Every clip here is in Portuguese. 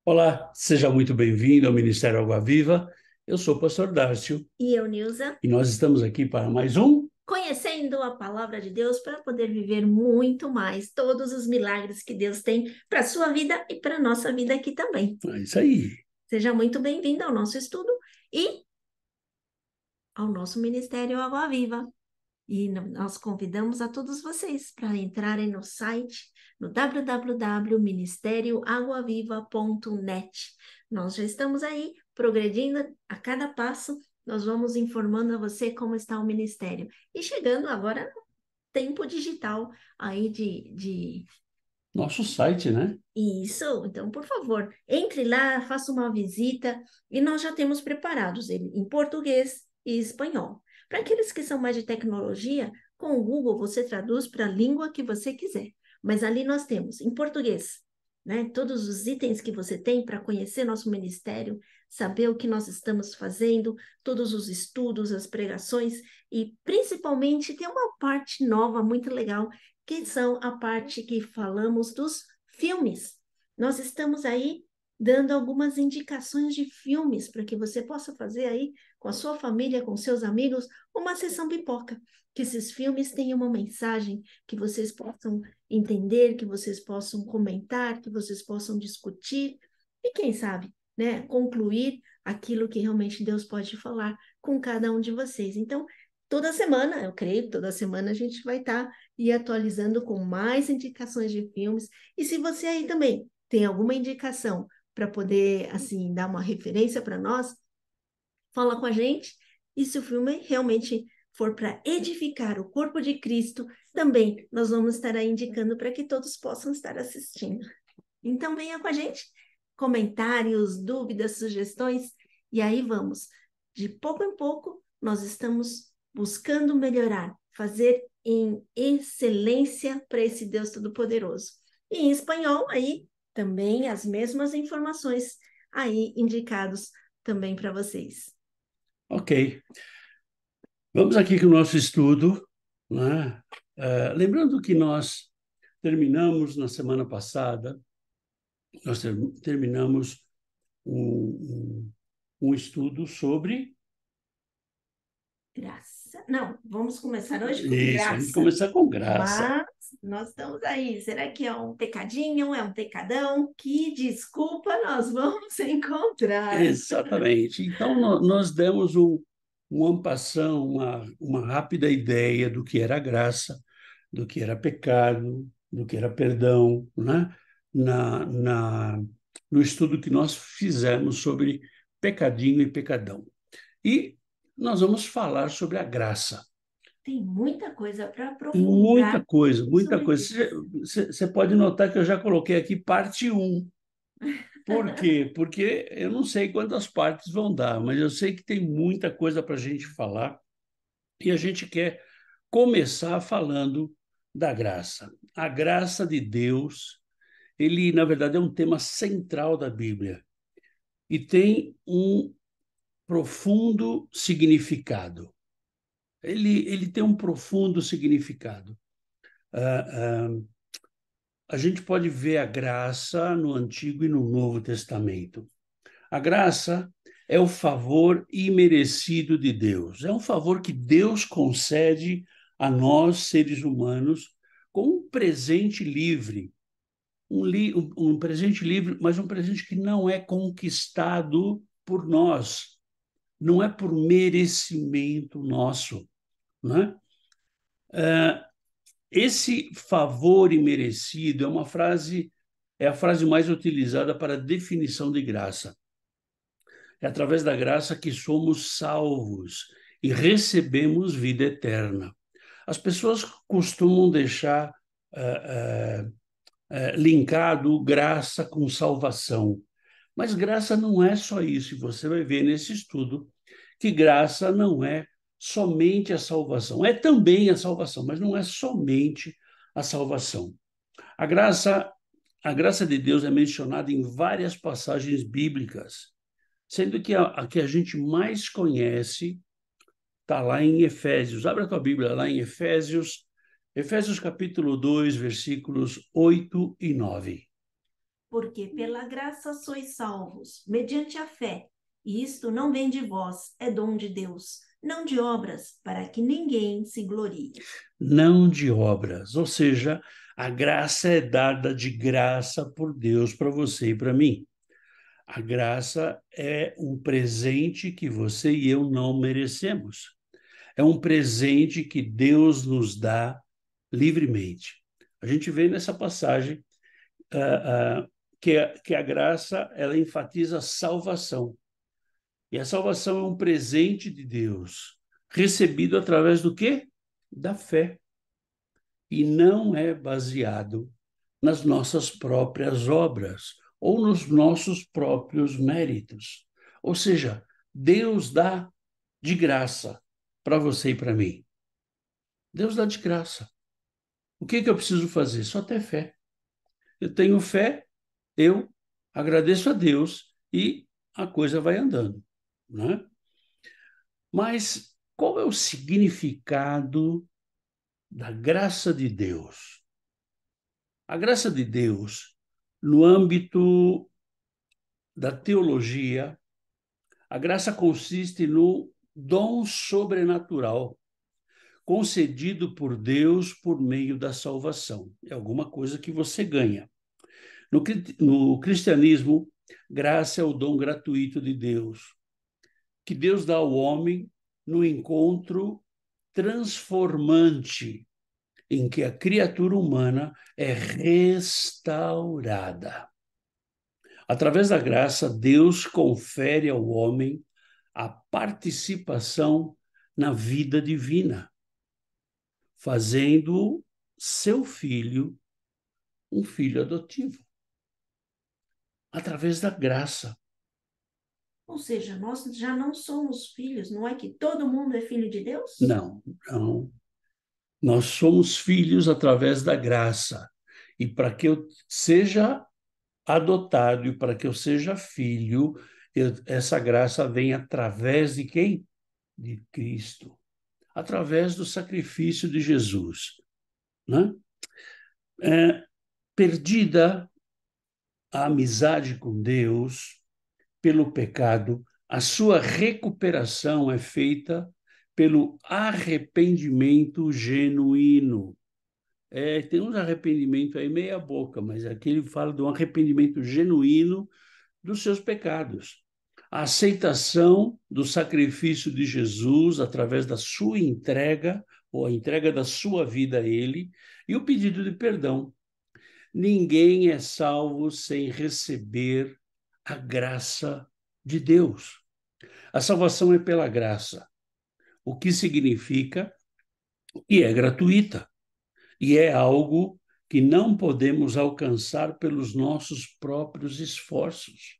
Olá, seja muito bem-vindo ao Ministério Água Viva. Eu sou o pastor Dárcio E eu, Nilza, e nós estamos aqui para mais um. conhecendo a palavra de Deus para poder viver muito mais todos os milagres que Deus tem para a sua vida e para a nossa vida aqui também. É isso aí. Seja muito bem-vindo ao nosso estudo e ao nosso Ministério Água Viva. E nós convidamos a todos vocês para entrarem no site, no www.ministérioaguaviva.net. Nós já estamos aí progredindo a cada passo, nós vamos informando a você como está o ministério. E chegando agora no tempo digital aí de... Nosso site, né? Isso, então, por favor, entre lá, faça uma visita e nós já temos preparados ele em português e espanhol. Para aqueles que são mais de tecnologia, com o Google você traduz para a língua que você quiser. Mas ali nós temos em português, né? Todos os itens que você tem para conhecer nosso ministério, saber o que nós estamos fazendo, todos os estudos, as pregações e principalmente tem uma parte nova muito legal que são a parte que falamos dos filmes. Nós estamos aí dando algumas indicações de filmes para que você possa fazer aí com a sua família, com seus amigos, uma sessão pipoca. Que esses filmes tenham uma mensagem que vocês possam entender, que vocês possam comentar, que vocês possam discutir e quem sabe, né, concluir aquilo que realmente Deus pode falar com cada um de vocês. Então, toda semana, eu creio, toda semana a gente vai estar e atualizando com mais indicações de filmes. E se você aí também tem alguma indicação para poder, assim, dar uma referência para nós, fala com a gente. E se o filme realmente for para edificar o corpo de Cristo, também nós vamos estar aí indicando para que todos possam estar assistindo. Então, venha com a gente, comentários, dúvidas, sugestões, e aí vamos. De pouco em pouco, nós estamos buscando melhorar, fazer em excelência para esse Deus Todo-Poderoso. E em espanhol, aí também as mesmas informações aí indicados também para vocês. Ok. Vamos aqui com o nosso estudo, né? Lembrando que nós terminamos na semana passada, terminamos um estudo sobre Graça. Não, vamos começar hoje com isso. A gente graça. começar com graça. Mas nós estamos aí. Será que é um pecadinho? É um pecadão? Que desculpa nós vamos encontrar. Exatamente. Então, nós demos um en passant, uma rápida ideia do que era graça, do que era pecado, do que era perdão, né? Na, na, no estudo que nós fizemos sobre pecadinho e pecadão. E nós vamos falar sobre a graça. Tem muita coisa para Muita aprofundar coisa, muita sobre coisa. isso. Você pode notar que eu já coloquei aqui parte um. Por quê? Porque eu não sei quantas partes vão dar, mas eu sei que tem muita coisa para a gente falar e a gente quer começar falando da graça. A graça de Deus, ele, na verdade, é um tema central da Bíblia e tem um profundo significado. Ele tem um profundo significado. Ah, a gente pode ver a graça no Antigo e no Novo Testamento. A graça é o favor imerecido de Deus. É um favor que Deus concede a nós, seres humanos, com um presente livre. Um presente livre, mas um presente que não é conquistado por nós. Não é por merecimento nosso. Né? Esse favor imerecido é a frase mais utilizada para a definição de graça. É através da graça que somos salvos e recebemos vida eterna. As pessoas costumam deixar linkado graça com salvação. Mas graça não é só isso. E você vai ver nesse estudo que graça não é somente a salvação. É também a salvação, mas não é somente a salvação. A graça, a graça de Deus é mencionada em várias passagens bíblicas, sendo que a que a gente mais conhece está lá em Efésios. Abra a tua Bíblia lá em Efésios, Efésios capítulo 2, versículos 8 e 9. Porque pela graça sois salvos, mediante a fé. E isto não vem de vós, é dom de Deus, não de obras, para que ninguém se glorie. Não de obras, ou seja, a graça é dada de graça por Deus para você e para mim. A graça é um presente que você e eu não merecemos. É um presente que Deus nos dá livremente. A gente vê nessa passagem que a graça ela enfatiza a salvação. E a salvação é um presente de Deus, recebido através do quê? Da fé. E não é baseado nas nossas próprias obras ou nos nossos próprios méritos. Ou seja, Deus dá de graça para você e para mim. Deus dá de graça. O que eu preciso fazer? Só ter fé. Eu tenho fé, eu agradeço a Deus e a coisa vai andando, né? Mas qual é o significado da graça de Deus? A graça de Deus, no âmbito da teologia, a graça consiste no dom sobrenatural concedido por Deus por meio da salvação. É alguma coisa que você ganha. No cristianismo, graça é o dom gratuito de Deus, que Deus dá ao homem no encontro transformante em que a criatura humana é restaurada. Através da graça, Deus confere ao homem a participação na vida divina, fazendo seu filho um filho adotivo. Através da graça. Ou seja, nós já não somos filhos, não é que todo mundo é filho de Deus? Não, não. Nós somos filhos através da graça. E para que eu seja adotado e para que eu seja filho, essa graça vem através de quem? De Cristo. Através do sacrifício de Jesus. Né? Perdida a amizade com Deus pelo pecado, a sua recuperação é feita pelo arrependimento genuíno. Tem um arrependimento aí meia boca, mas aqui ele fala de um arrependimento genuíno dos seus pecados. A aceitação do sacrifício de Jesus através da sua entrega, ou a entrega da sua vida a ele, e o pedido de perdão. Ninguém é salvo sem receber a graça de Deus. A salvação é pela graça, o que significa que é gratuita e é algo que não podemos alcançar pelos nossos próprios esforços.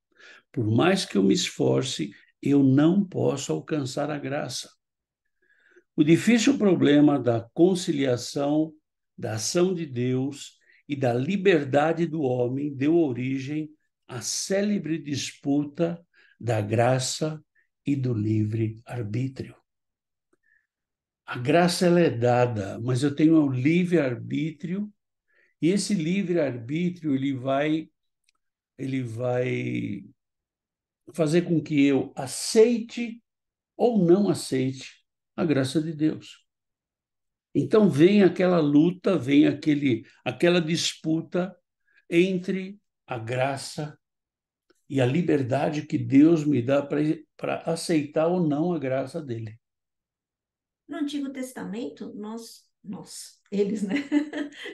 Por mais que eu me esforce, eu não posso alcançar a graça. O difícil problema da conciliação da ação de Deus e da liberdade do homem deu origem à célebre disputa da graça e do livre-arbítrio. A graça ela é dada, mas eu tenho um livre-arbítrio e esse livre-arbítrio ele vai fazer com que eu aceite ou não aceite a graça de Deus. Então vem aquela luta, vem aquela disputa entre a graça e a liberdade que Deus me dá para aceitar ou não a graça dele. No Antigo Testamento, eles, né?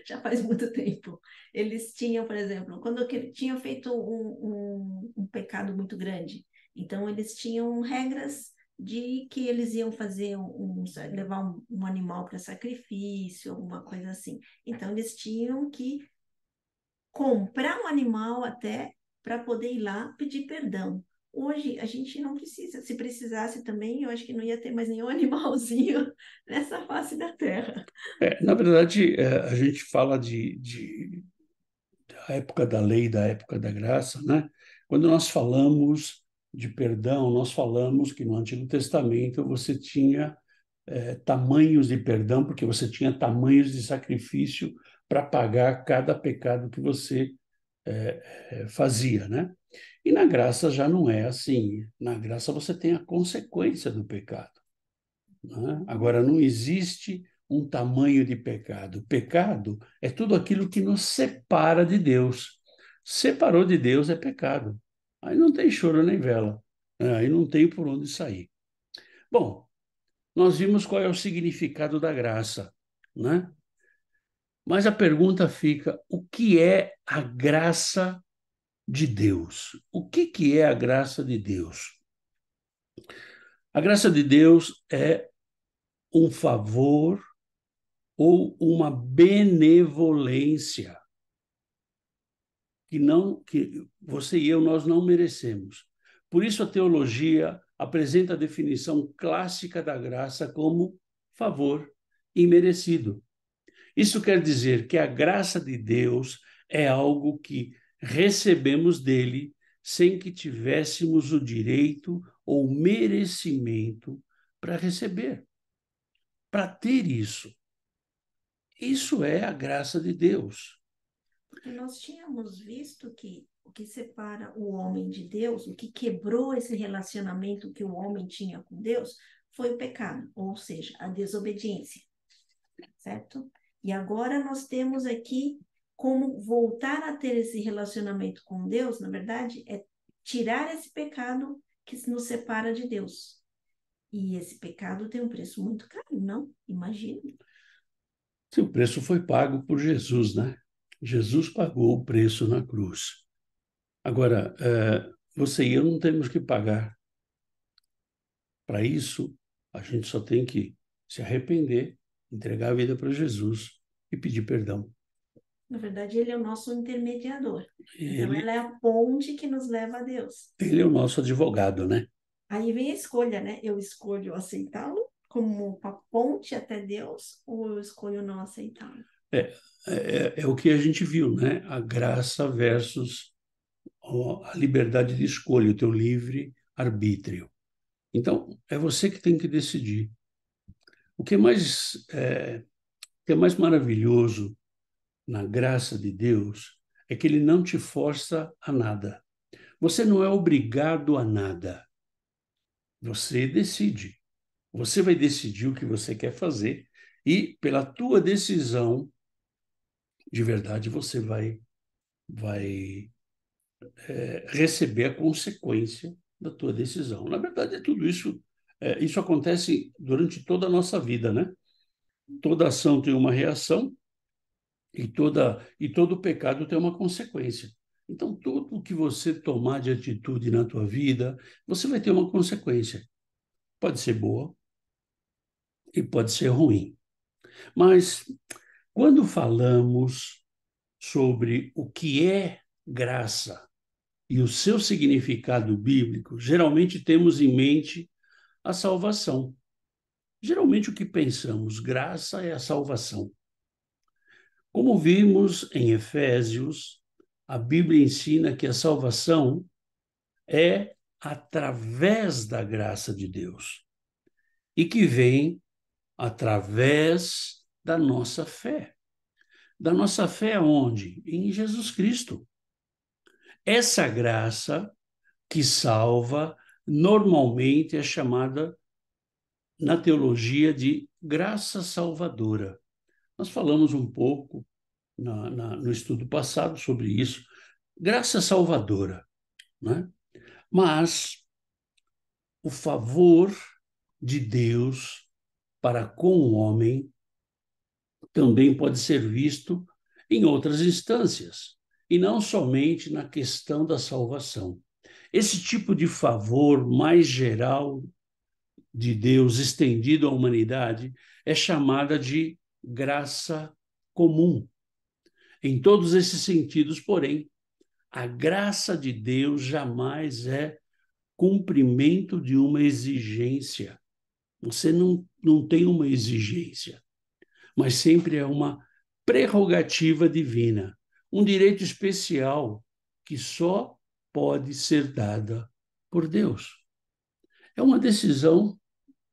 Já faz muito tempo. Eles tinham, por exemplo, quando tinham feito um pecado muito grande, então eles tinham regras de que eles iam fazer levar um animal para sacrifício, alguma coisa assim. Então eles tinham que comprar um animal até para poder ir lá pedir perdão. Hoje a gente não precisa. Se precisasse também, eu acho que não ia ter mais nenhum animalzinho nessa face da terra. Na verdade, a gente fala da época da lei, da época da graça, né? Quando nós falamos de perdão, nós falamos que no Antigo Testamento você tinha tamanhos de perdão, porque você tinha tamanhos de sacrifício para pagar cada pecado que você fazia, né? E na graça já não é assim. Na graça você tem a consequência do pecado, né? Agora, não existe um tamanho de pecado. Pecado é tudo aquilo que nos separa de Deus. Separou de Deus é pecado. Aí não tem choro nem vela, né? Aí não tem por onde sair. Bom, nós vimos qual é o significado da graça, né? Mas a pergunta fica: o que é a graça de Deus? O que é a graça de Deus? A graça de Deus é um favor ou uma benevolência que você e eu nós não merecemos. Por isso a teologia apresenta a definição clássica da graça como favor imerecido. Isso quer dizer que a graça de Deus é algo que recebemos dele sem que tivéssemos o direito ou merecimento para receber, para ter isso. Isso é a graça de Deus. Porque nós tínhamos visto que o que separa o homem de Deus, o que quebrou esse relacionamento que o homem tinha com Deus, foi o pecado, ou seja, a desobediência, certo? E agora nós temos aqui como voltar a ter esse relacionamento com Deus, na verdade, é tirar esse pecado que nos separa de Deus. E esse pecado tem um preço muito caro, não? Imagina. O preço foi pago por Jesus, né? Jesus pagou o preço na cruz. Agora, você e eu não temos que pagar. Para isso, a gente só tem que se arrepender, entregar a vida para Jesus e pedir perdão. Na verdade, ele é o nosso intermediador. Então, Ele, ela é a ponte que nos leva a Deus. ele é o nosso advogado, né? Aí vem a escolha, né? Eu escolho aceitá-lo como uma ponte até Deus, ou eu escolho não aceitá-lo? É, é o que a gente viu, né? A graça versus a liberdade de escolha, o teu livre arbítrio. Então, é você que tem que decidir. O que o que é mais maravilhoso na graça de Deus é que ele não te força a nada. Você não é obrigado a nada. Você decide. Você vai decidir o que você quer fazer e, pela tua decisão, de verdade, você vai receber a consequência da tua decisão. Na verdade, é tudo isso. Isso acontece durante toda a nossa vida, né? Toda ação tem uma reação e todo pecado tem uma consequência. Então, tudo que você tomar de atitude na tua vida, você vai ter uma consequência. Pode ser boa e pode ser ruim. Mas quando falamos sobre o que é graça e o seu significado bíblico, geralmente temos em mente a salvação. Geralmente o que pensamos, graça é a salvação. Como vimos em Efésios, a Bíblia ensina que a salvação é através da graça de Deus e que vem através da nossa fé. Da nossa fé onde? Em Jesus Cristo. Essa graça que salva normalmente é chamada na teologia de graça salvadora. Nós falamos um pouco no estudo passado sobre isso. Graça salvadora, né? Mas o favor de Deus para com o homem também pode ser visto em outras instâncias, e não somente na questão da salvação. Esse tipo de favor mais geral de Deus estendido à humanidade é chamada de graça comum. Em todos esses sentidos, porém, a graça de Deus jamais é cumprimento de uma exigência. Você não tem uma exigência, mas sempre é uma prerrogativa divina, um direito especial que só pode ser dada por Deus. É uma decisão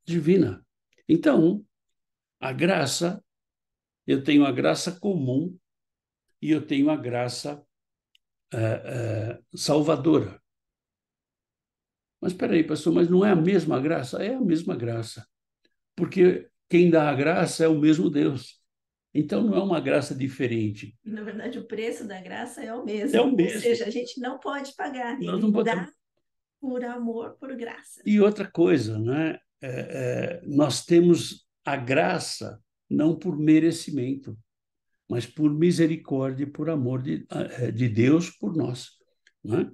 divina. Então, a graça, eu tenho a graça comum e eu tenho a graça salvadora. Mas espera aí, pastor, mas não é a mesma graça? É a mesma graça, porque quem dá a graça é o mesmo Deus. Então não é uma graça diferente. E, na verdade, o preço da graça é o É o mesmo. Ou mesmo. seja, a gente não pode pagar. Nós Ele não podemos. dá por amor, por graça. E outra coisa, né? Nós temos a graça não por merecimento, mas por misericórdia e por amor de Deus por nós, né?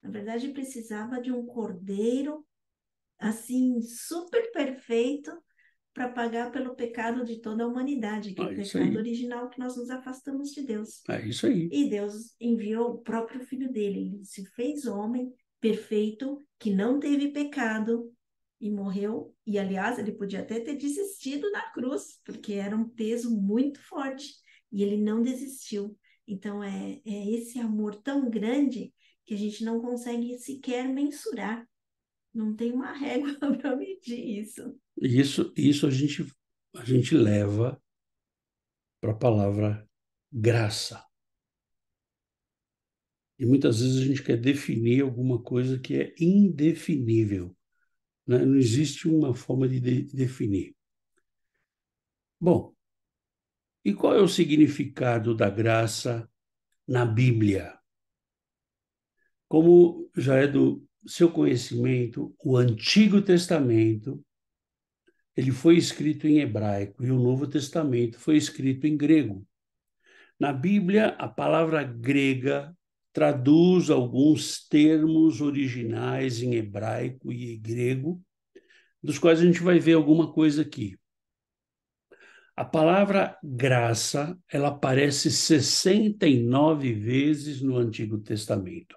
Na verdade, precisava de um cordeiro assim super perfeito para pagar pelo pecado de toda a humanidade, que é É o isso pecado aí, original que nós nos afastamos de Deus. é isso aí. E Deus enviou o próprio filho dele, ele se fez homem perfeito, que não teve pecado e morreu. E aliás, ele podia até ter desistido da cruz, porque era um peso muito forte, e ele não desistiu. Então é esse amor tão grande que a gente não consegue sequer mensurar. Não tem uma régua para medir isso. Isso a gente leva para a palavra graça. E muitas vezes a gente quer definir alguma coisa que é indefinível, né? Não existe uma forma de definir. Bom, e qual é o significado da graça na Bíblia? Como já é do seu conhecimento, o Antigo Testamento ele foi escrito em hebraico e o Novo Testamento foi escrito em grego. Na Bíblia, a palavra grega traduz alguns termos originais em hebraico e grego, dos quais a gente vai ver alguma coisa aqui. A palavra graça, ela aparece 69 vezes no Antigo Testamento.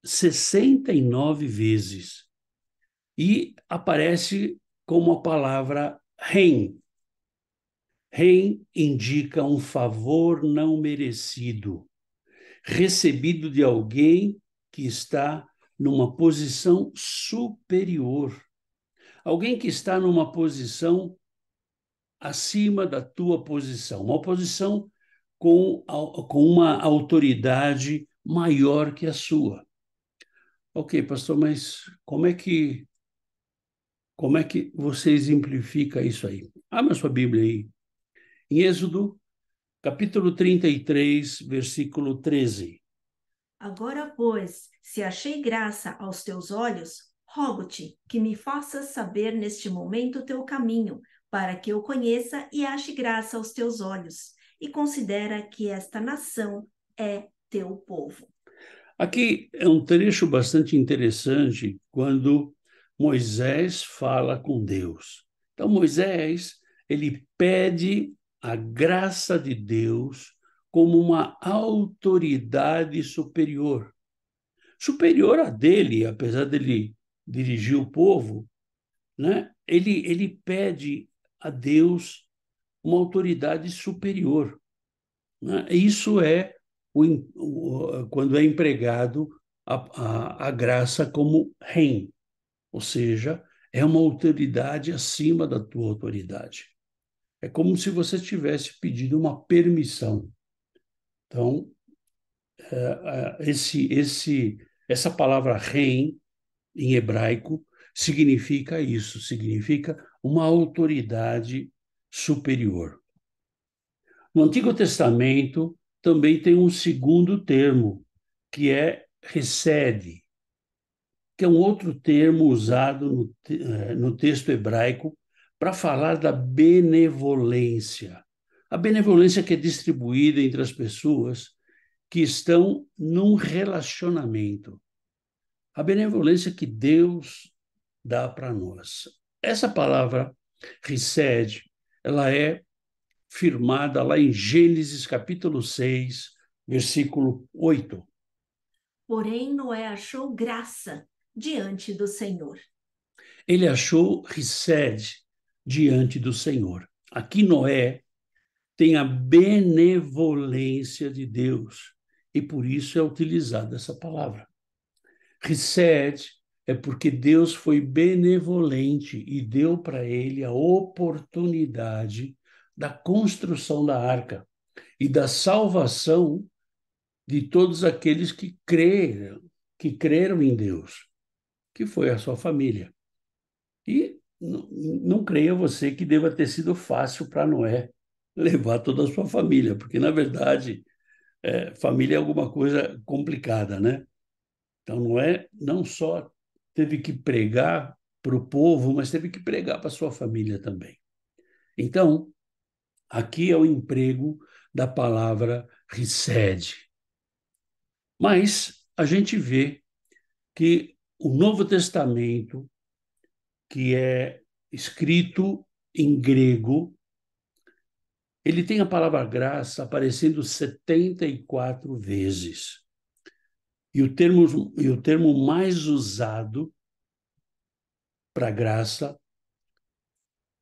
69 vezes. E aparece como a palavra ren. Ren indica um favor não merecido, recebido de alguém que está numa posição superior. Alguém que está numa posição acima da tua posição, uma posição com uma autoridade maior que a sua. Ok, pastor, mas como é que você exemplifica isso aí? Abra sua Bíblia aí. Em Êxodo, capítulo 33, versículo 13. Agora, pois, se achei graça aos teus olhos, rogo-te que me faças saber neste momento o teu caminho, para que eu conheça e ache graça aos teus olhos, e considera que esta nação é teu povo. Aqui é um trecho bastante interessante quando Moisés fala com Deus. Então, Moisés, ele pede a graça de Deus como uma autoridade superior. Superior a dele, apesar dele dirigir o povo, né? Ele pede a Deus uma autoridade superior, né? Isso é quando é empregado a graça como rei, ou seja, é uma autoridade acima da tua autoridade. É como se você tivesse pedido uma permissão. Então, essa palavra rei, em hebraico, significa isso, significa uma autoridade superior. No Antigo Testamento também tem um segundo termo, que é recede, que é um outro termo usado no texto hebraico para falar da benevolência. A benevolência que é distribuída entre as pessoas que estão num relacionamento. A benevolência que Deus dá para nós. Essa palavra recede, ela é firmada lá em Gênesis capítulo 6, versículo 8. Porém, Noé achou graça diante do Senhor. Ele achou recede diante do Senhor. Aqui Noé tem a benevolência de Deus e por isso é utilizada essa palavra. Recede é porque Deus foi benevolente e deu para ele a oportunidade da construção da arca e da salvação de todos aqueles que creram em Deus, que foi a sua família. E não creia você que deva ter sido fácil para Noé levar toda a sua família, porque, na verdade, família é alguma coisa complicada, né? Então, Noé não só teve que pregar para o povo, mas teve que pregar para a sua família também. Então, aqui é o emprego da palavra risede. Mas a gente vê que o Novo Testamento, que é escrito em grego, ele tem a palavra graça aparecendo 74 vezes. E o termo mais usado para graça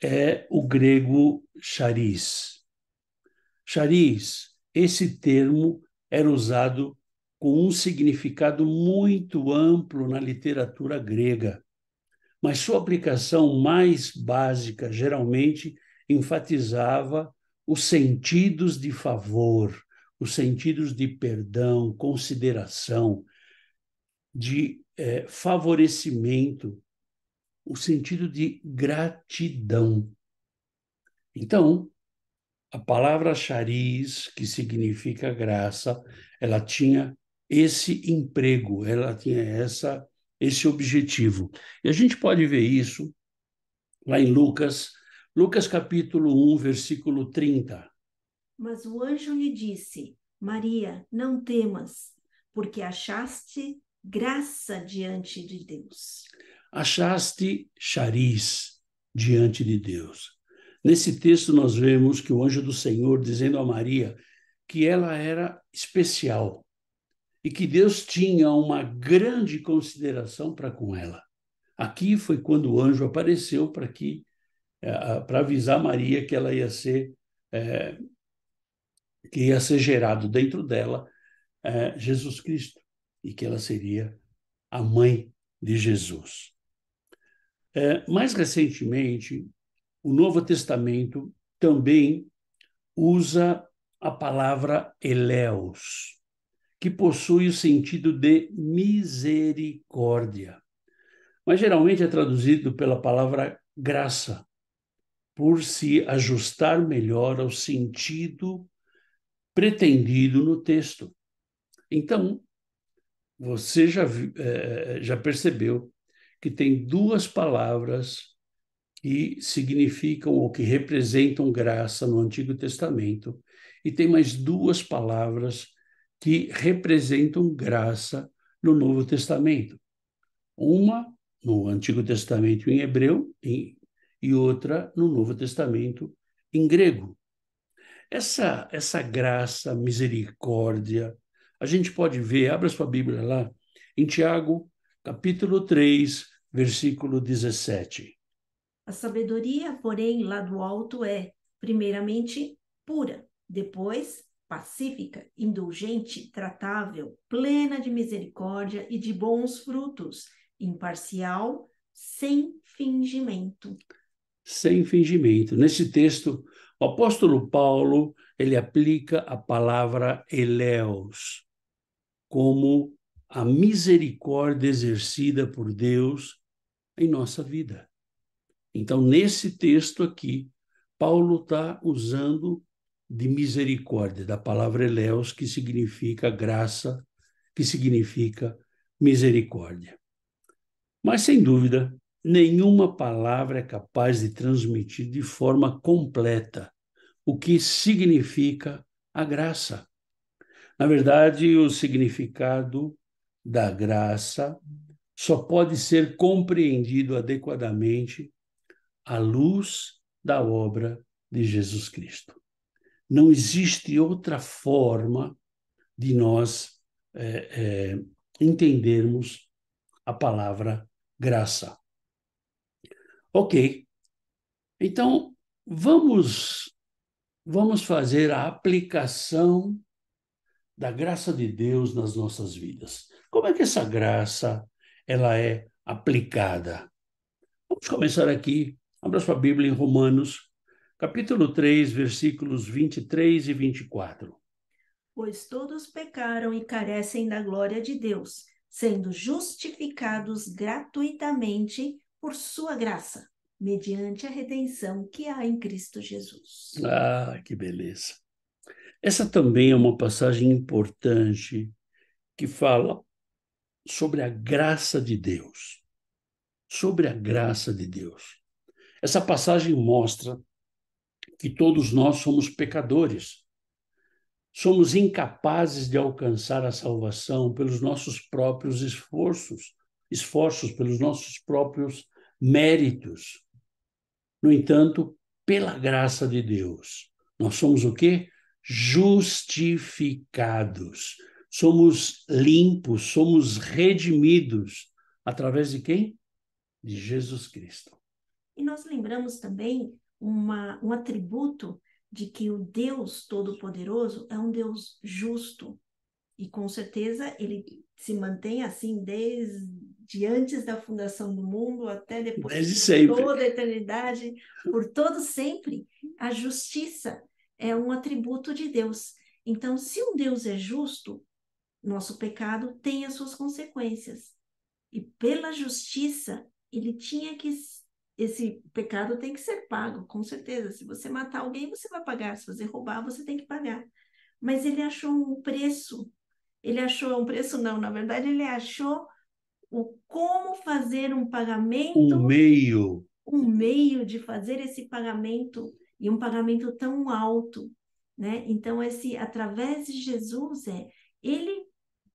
é o grego charis. Charis, esse termo era usado com um significado muito amplo na literatura grega, mas sua aplicação mais básica geralmente enfatizava os sentidos de favor, os sentidos de perdão, consideração, de favorecimento, o sentido de gratidão. Então, a palavra charis, que significa graça, ela tinha esse emprego, ela tinha esse objetivo. E a gente pode ver isso lá em Lucas, Lucas capítulo 1, versículo 30. Mas o anjo lhe disse: Maria, não temas, porque achaste graça diante de Deus. Achaste charis diante de Deus. Nesse texto nós vemos que o anjo do Senhor dizendo a Maria que ela era especial e que Deus tinha uma grande consideração para com ela. Aqui foi quando o anjo apareceu para avisar Maria que ela ia ser que ia ser gerado dentro dela Jesus Cristo e que ela seria a mãe de Jesus. Mais recentemente, o Novo Testamento também usa a palavra eleus, que possui o sentido de misericórdia, mas geralmente é traduzido pela palavra graça, por se ajustar melhor ao sentido pretendido no texto. Então, você já percebeu que tem duas palavras que significam ou que representam graça no Antigo Testamento, e tem mais duas palavras que representam graça no Novo Testamento. Uma no Antigo Testamento em hebreu e outra no Novo Testamento em grego. Essa graça, misericórdia, a gente pode ver, abra sua Bíblia lá, em Tiago, capítulo 3, versículo 17. A sabedoria, porém, lá do alto é, primeiramente, pura, depois, pacífica, indulgente, tratável, plena de misericórdia e de bons frutos, imparcial, sem fingimento. Sem fingimento. Nesse texto, o apóstolo Paulo, ele aplica a palavra eleus como a misericórdia exercida por Deus em nossa vida. Então, nesse texto aqui, Paulo está usando de misericórdia, da palavra eleus, que significa graça, que significa misericórdia. Mas, sem dúvida, nenhuma palavra é capaz de transmitir de forma completa o que significa a graça. Na verdade, o significado da graça só pode ser compreendido adequadamente à luz da obra de Jesus Cristo. Não existe outra forma de nós entendermos a palavra graça. Ok, então vamos fazer a aplicação da graça de Deus nas nossas vidas. Como é que essa graça ela é aplicada? Vamos começar aqui. Abra sua Bíblia em Romanos, capítulo 3, versículos 23 e 24. Pois todos pecaram e carecem da glória de Deus, sendo justificados gratuitamente por sua graça, mediante a redenção que há em Cristo Jesus. Ah, que beleza. Essa também é uma passagem importante que fala sobre a graça de Deus. Sobre a graça de Deus. Essa passagem mostra que todos nós somos pecadores. Somos incapazes de alcançar a salvação pelos nossos próprios esforços pelos nossos próprios méritos. No entanto, pela graça de Deus, nós somos o quê? Justificados. Somos limpos, somos redimidos. Através de quem? De Jesus Cristo. E nós lembramos também um atributo de que o Deus Todo-Poderoso é um Deus justo. E com certeza ele se mantém assim desde antes da fundação do mundo até depois, Desde por sempre. toda a eternidade, por todo sempre. A justiça é um atributo de Deus. Então, se um Deus é justo, nosso pecado tem as suas consequências. E pela justiça, ele tinha que. Esse pecado tem que ser pago, com certeza. Se você matar alguém, você vai pagar. Se você roubar, você tem que pagar. Mas ele achou um preço. Ele achou um preço, não, na verdade, ele achou o como fazer Um meio. um meio de fazer esse pagamento e um pagamento tão alto, né? Então, esse através de Jesus ele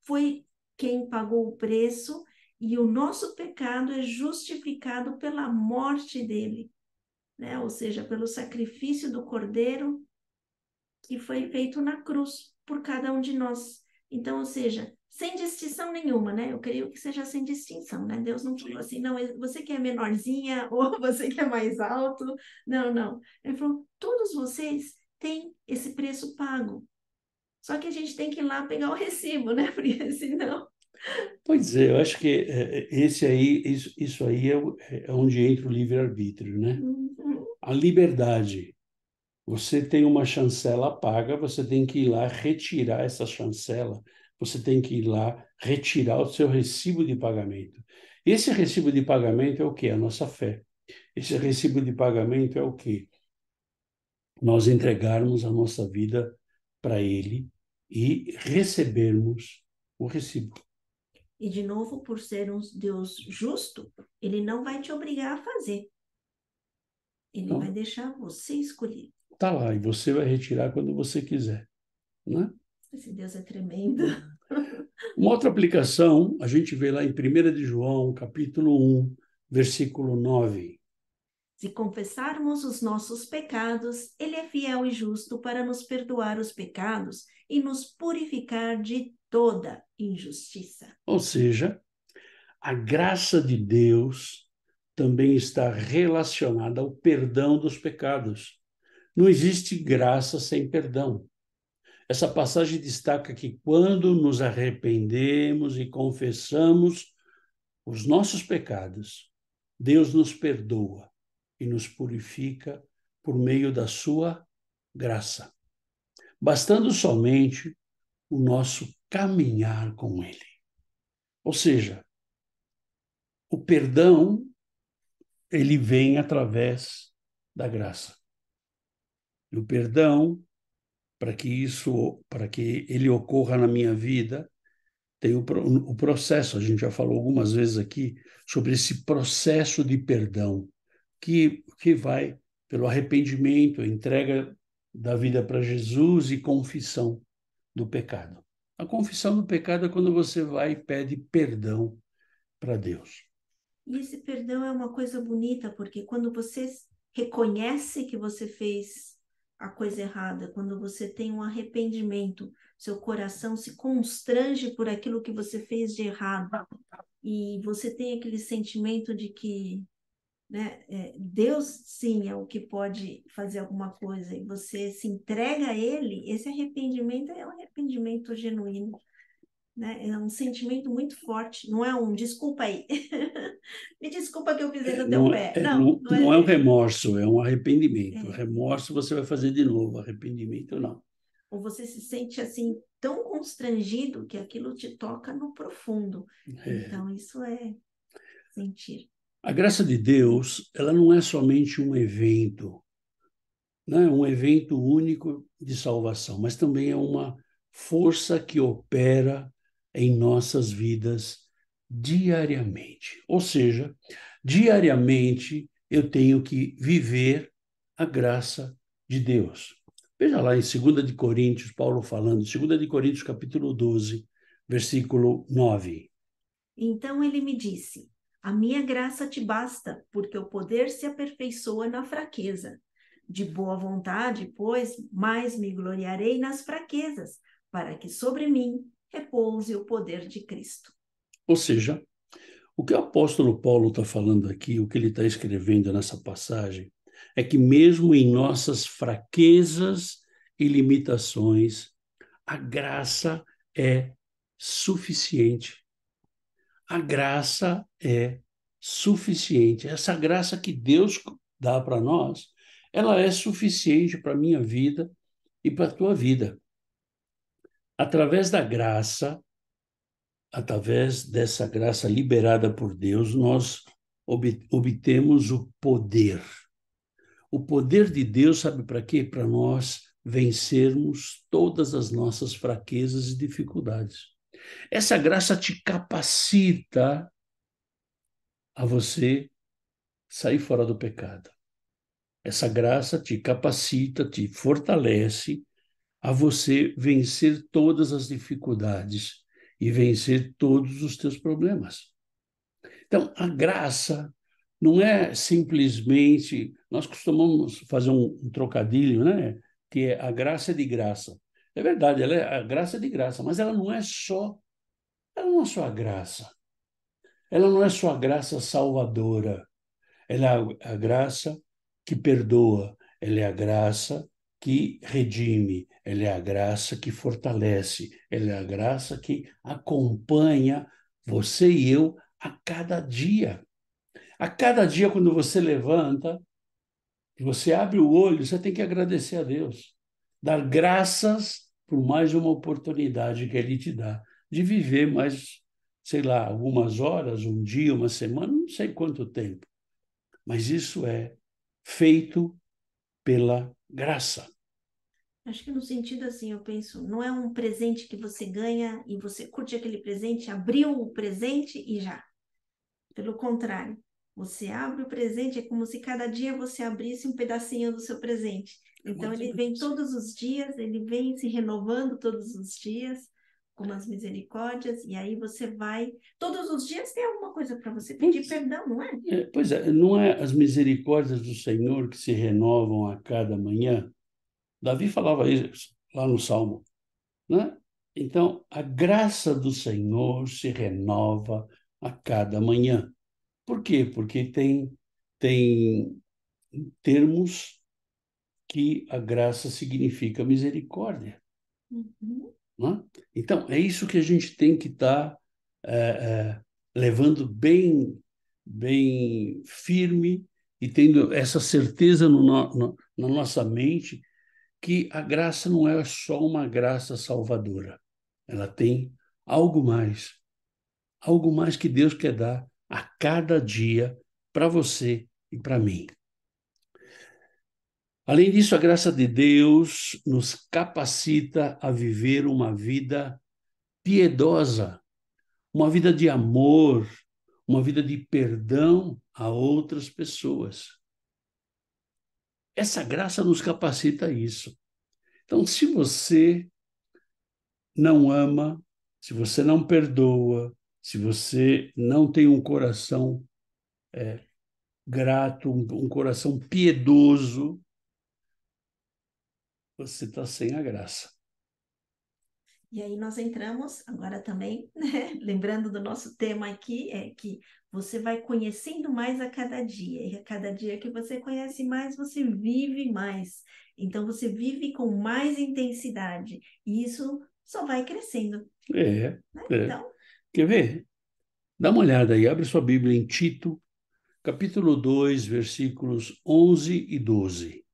foi quem pagou o preço e o nosso pecado é justificado pela morte dele, né? Ou seja, pelo sacrifício do Cordeiro que foi feito na cruz por cada um de nós. Então, ou seja, sem distinção nenhuma, né? Eu creio que seja sem distinção, né? Deus não falou assim, não, você que é menorzinha ou você que é mais alto. Não, não. Ele falou, todos vocês têm esse preço pago. Só que a gente tem que ir lá pegar o recibo, né? Porque senão. Pois é, eu acho que esse aí, isso aí é onde entra o livre-arbítrio, né? Uhum. A liberdade. Você tem uma chancela paga, você tem que ir lá retirar essa chancela, você tem que ir lá retirar o seu recibo de pagamento. Esse recibo de pagamento é o quê? A nossa fé. Esse recibo de pagamento é o quê? Nós entregarmos a nossa vida para Ele e recebermos o recibo. E, de novo, por ser um Deus justo, ele não vai te obrigar a fazer. Ele vai Então, deixar você escolher. tá lá, e você vai retirar quando você quiser, né? Esse Deus é tremendo. Uma outra aplicação, a gente vê lá em 1 de João, capítulo 1, versículo 9. Se confessarmos os nossos pecados, ele é fiel e justo para nos perdoar os pecados e nos purificar de toda injustiça. Ou seja, a graça de Deus também está relacionada ao perdão dos pecados. Não existe graça sem perdão. Essa passagem destaca que quando nos arrependemos e confessamos os nossos pecados, Deus nos perdoa e nos purifica por meio da sua graça, bastando somente o nosso caminhar com Ele. Ou seja, o perdão, ele vem através da graça. E o perdão, para que ele ocorra na minha vida, tem o processo. A gente já falou algumas vezes aqui sobre esse processo de perdão, que vai pelo arrependimento, a entrega da vida para Jesus e confissão do pecado. A confissão do pecado é quando você vai e pede perdão para Deus. E esse perdão é uma coisa bonita, porque quando você reconhece que você fez a coisa errada, quando você tem um arrependimento, seu coração se constrange por aquilo que você fez de errado, e você tem aquele sentimento de que, né, Deus sim é o que pode fazer alguma coisa, e você se entrega a Ele, esse arrependimento é um arrependimento genuíno. Né? É um sentimento muito forte, não é um desculpa aí. Me desculpa que eu pisei no teu pé. Não, não Não é um é. remorso, é um arrependimento. É, Remorso você vai fazer de novo, arrependimento não. ou você se sente assim tão constrangido que aquilo te toca no profundo. É. Então, isso é sentir. A graça de Deus, ela não é somente um evento, não é um evento único de salvação, mas também é uma força que opera em nossas vidas diariamente. Ou seja, diariamente eu tenho que viver a graça de Deus. Veja lá em 2 de Coríntios, Paulo falando, 2 de Coríntios capítulo 12, versículo 9. Então ele me disse: A minha graça te basta, porque o poder se aperfeiçoa na fraqueza. De boa vontade, pois, mais me gloriarei nas fraquezas, para que sobre mim repouse o poder de Cristo. Ou seja, o que o apóstolo Paulo está falando aqui, o que ele está escrevendo nessa passagem, é que mesmo em nossas fraquezas e limitações, a graça é suficiente. A graça é suficiente. Essa graça que Deus dá para nós, ela é suficiente para a minha vida e para a tua vida. Através da graça, através dessa graça liberada por Deus, nós obtemos o poder. O poder de Deus, sabe para quê? Para nós vencermos todas as nossas fraquezas e dificuldades. Essa graça te capacita a você sair fora do pecado. Essa graça te capacita, te fortalece a você vencer todas as dificuldades e vencer todos os teus problemas. Então, a graça não é simplesmente. Nós costumamos fazer um trocadilho, né? Que é a graça é de graça. É verdade, a graça é de graça, mas ela não é só a graça. Ela não é só a graça salvadora. Ela é a graça que perdoa. Ela é a graça que redime. Ela é a graça que fortalece. Ela é a graça que acompanha você e eu a cada dia. A cada dia, quando você levanta, você abre o olho, você tem que agradecer a Deus. Dar graças por mais uma oportunidade que Ele te dá de viver mais, sei lá, algumas horas, um dia, uma semana, não sei quanto tempo. Mas isso é feito pela graça. Acho que no sentido assim, eu penso, não é um presente que você ganha e você curte aquele presente, abriu o presente e já. Pelo contrário, você abre o presente, é como se cada dia você abrisse um pedacinho do seu presente. É Então, mais ou ele vem menos. todos os dias, ele vem se renovando todos os dias, com as misericórdias, e aí você vai. Todos os dias tem alguma coisa para você pedir perdão, não é? Pois é, não é as misericórdias do Senhor que se renovam a cada manhã? Davi falava isso lá no Salmo, né? Então, a graça do Senhor se renova a cada manhã. Por quê? Porque tem termos que a graça significa misericórdia, Uhum. né? Então, é isso que a gente tem que estar levando bem firme e tendo essa certeza na nossa mente que a graça não é só uma graça salvadora. Ela tem algo algo mais que Deus quer dar a cada dia para você e para mim. Além disso, a graça de Deus nos capacita a viver uma vida piedosa, uma vida de amor, uma vida de perdão a outras pessoas. Essa graça nos capacita a isso. Então, se você não ama, se você não perdoa, se você não tem um coração grato, um coração piedoso, você está sem a graça. E aí nós entramos agora também, né? Lembrando do nosso tema aqui, é que você vai conhecendo mais a cada dia, e a cada dia que você conhece mais, você vive mais. Então você vive com mais intensidade, e isso só vai crescendo, É, né? é. Então, Quer ver? Dá uma olhada aí, abre sua Bíblia em Tito, capítulo 2, versículos 11 e 12.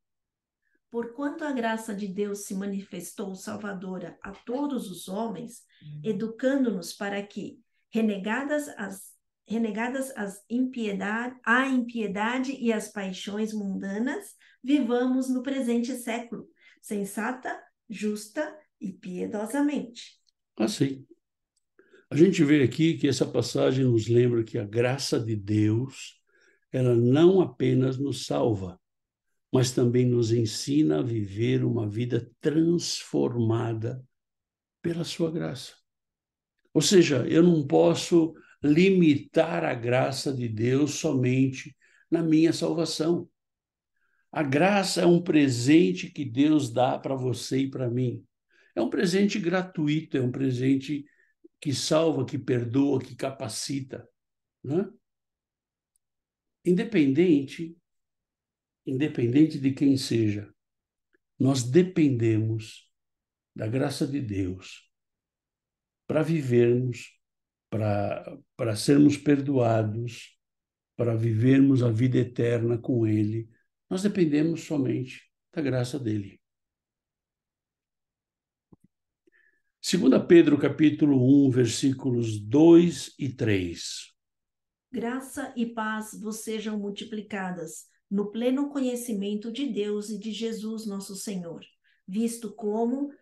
Porquanto a graça de Deus se manifestou salvadora a todos os homens, educando-nos para que, renegadas a impiedade e as paixões mundanas, vivamos no presente século, sensata, justa e piedosamente. Assim, a gente vê aqui que essa passagem nos lembra que a graça de Deus, ela não apenas nos salva, mas também nos ensina a viver uma vida transformada pela sua graça. Ou seja, eu não posso limitar a graça de Deus somente na minha salvação. A graça é um presente que Deus dá para você e para mim. É um presente gratuito, é um presente que salva, que perdoa, que capacita, né? Independente de quem seja, nós dependemos da graça de Deus para vivermos, para sermos perdoados, para vivermos a vida eterna com Ele. Nós dependemos somente da graça dele. 2 Pedro, capítulo 1, versículos 2 e 3. Graça e paz vos sejam multiplicadas no pleno conhecimento de Deus e de Jesus nosso Senhor, visto como,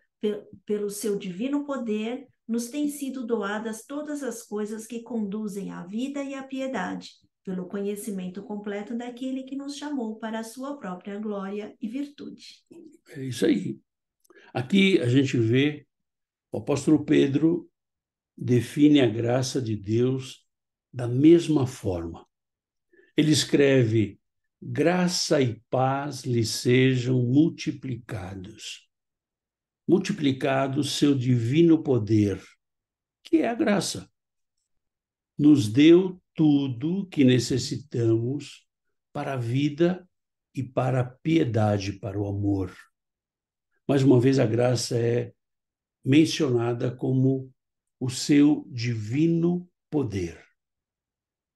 pelo seu divino poder, nos têm sido doadas todas as coisas que conduzem à vida e à piedade, pelo conhecimento completo daquele que nos chamou para a sua própria glória e virtude. É isso aí. Aqui a gente vê o apóstolo Pedro define a graça de Deus da mesma forma. Ele escreve: graça e paz lhe sejam multiplicados. Multiplicado seu divino poder, que é a graça. Nos deu tudo que necessitamos para a vida e para a piedade, para o amor. Mais uma vez, a graça é mencionada como o seu divino poder.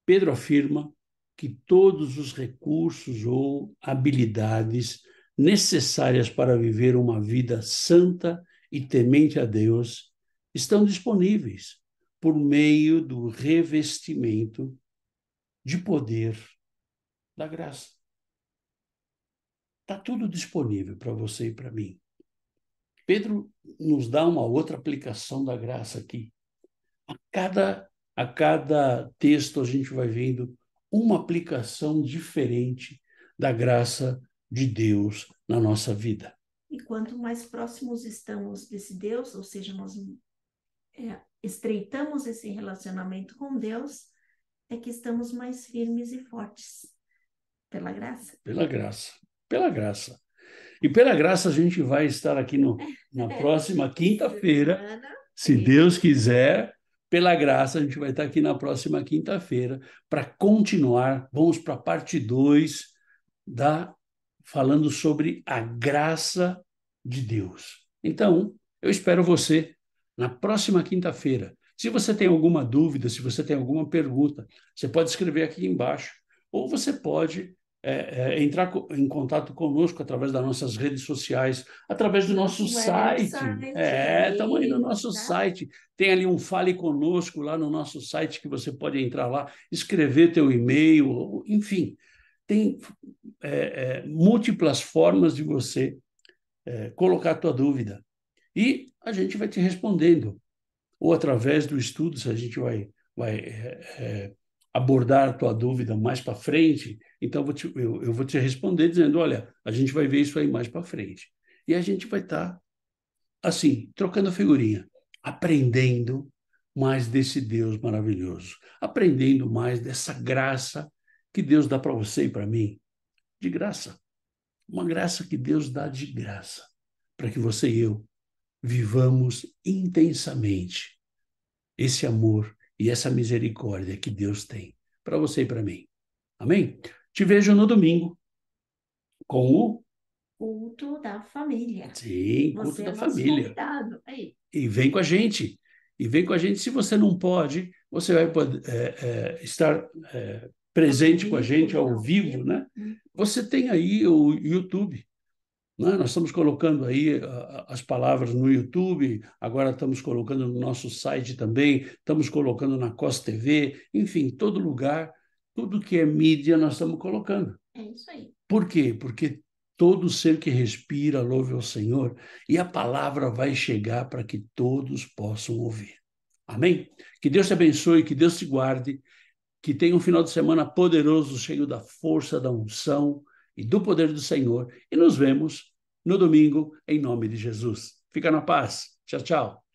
Pedro afirma que todos os recursos ou habilidades necessárias para viver uma vida santa e temente a Deus estão disponíveis por meio do revestimento de poder da graça. Está tudo disponível para você e para mim. Pedro nos dá uma outra aplicação da graça aqui. A cada texto a gente vai vendo uma aplicação diferente da graça de Deus na nossa vida. E quanto mais próximos estamos desse Deus, ou seja, nós estreitamos esse relacionamento com Deus, é que estamos mais firmes e fortes. Pela graça. Pela graça. Pela graça. E pela graça a gente vai estar aqui na próxima quinta-feira, se Deus quiser. Pela graça a gente vai estar aqui na próxima quinta-feira para continuar. Vamos para a parte 2 falando sobre a graça de Deus. Então, eu espero você na próxima quinta-feira. Se você tem alguma dúvida, se você tem alguma pergunta, você pode escrever aqui embaixo, ou você pode entrar em contato conosco através das nossas redes sociais, através do nosso site. Estamos aí no nosso site. Tem ali um Fale Conosco lá no nosso site que você pode entrar lá, escrever teu e-mail, enfim. Tem múltiplas formas de você colocar a tua dúvida. E a gente vai te respondendo. Ou através do estudo, se a gente vai abordar a tua dúvida mais para frente, então eu vou te responder dizendo, olha, a gente vai ver isso aí mais para frente. E a gente vai estar, assim, trocando figurinha, aprendendo mais desse Deus maravilhoso, aprendendo mais dessa graça que Deus dá para você e para mim, de graça. Uma graça que Deus dá de graça, para que você e eu vivamos intensamente esse amor e essa misericórdia que Deus tem para você e para mim. Amém? Te vejo no domingo com o culto da família. Sim, culto você da é família. Convidado. Aí. E vem com a gente. E vem com a gente. Se você não pode, você vai poder estar presente com a gente ao vivo, né? Você tem aí o YouTube. né? Nós estamos colocando aí as palavras no YouTube, agora estamos colocando no nosso site também, estamos colocando na COS TV, enfim, todo lugar, tudo que é mídia nós estamos colocando. É isso aí. Por quê? Porque todo ser que respira louve ao Senhor e a palavra vai chegar para que todos possam ouvir. Amém? Que Deus te abençoe, que Deus te guarde, que tenha um final de semana poderoso, cheio da força, da unção e do poder do Senhor. E nos vemos no domingo, em nome de Jesus. Fica na paz. Tchau, tchau.